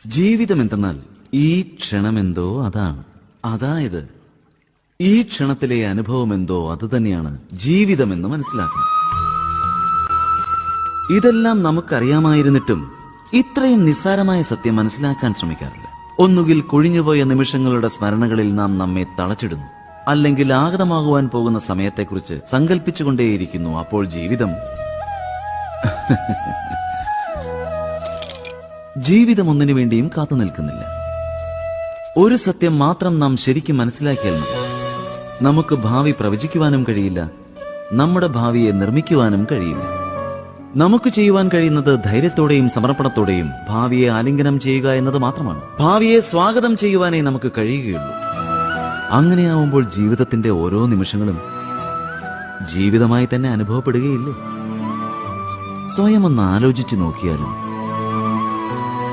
ജീവിതം എന്തെന്നാൽ ഈ ക്ഷണമെന്തോ അതാണ്. അതായത് ഈ ക്ഷണത്തിലെ അനുഭവം എന്തോ അത് തന്നെയാണ് ജീവിതമെന്ന് മനസ്സിലാക്കണം. ഇതെല്ലാം നമുക്കറിയാമായിരുന്നിട്ടും ഇത്രയും നിസ്സാരമായ സത്യം മനസ്സിലാക്കാൻ ശ്രമിക്കാറില്ല. ഒന്നുകിൽ കൊഴിഞ്ഞുപോയ നിമിഷങ്ങളുടെ സ്മരണകളിൽ നാം നമ്മെ തളച്ചിടുന്നു, അല്ലെങ്കിൽ ആഗതമാകുവാൻ പോകുന്ന സമയത്തെക്കുറിച്ച് സങ്കല്പിച്ചുകൊണ്ടേയിരിക്കുന്നു. അപ്പോൾ ജീവിതം ഒന്നിനു വേണ്ടിയും കാത്തു നിൽക്കുന്നില്ല. ഒരു സത്യം മാത്രം നാം ശരിക്കും മനസ്സിലാക്കിയാൽ മതി. നമുക്ക് ഭാവി പ്രവചിക്കുവാനും കഴിയില്ല, നമ്മുടെ ഭാവിയെ നിർമ്മിക്കുവാനും കഴിയില്ല. നമുക്ക് ചെയ്യുവാൻ കഴിയുന്നത് ധൈര്യത്തോടെയും സമർപ്പണത്തോടെയും ഭാവിയെ ആലിംഗനം ചെയ്യുക എന്നത് മാത്രമാണ്. ഭാവിയെ സ്വാഗതം ചെയ്യുവാനേ നമുക്ക് കഴിയുകയുള്ളൂ. അങ്ങനെയാവുമ്പോൾ ജീവിതത്തിന്റെ ഓരോ നിമിഷങ്ങളും ജീവിതമായി തന്നെ അനുഭവപ്പെടുകയില്ലേ? സ്വയം ഒന്ന് ആലോചിച്ചു നോക്കിയാലും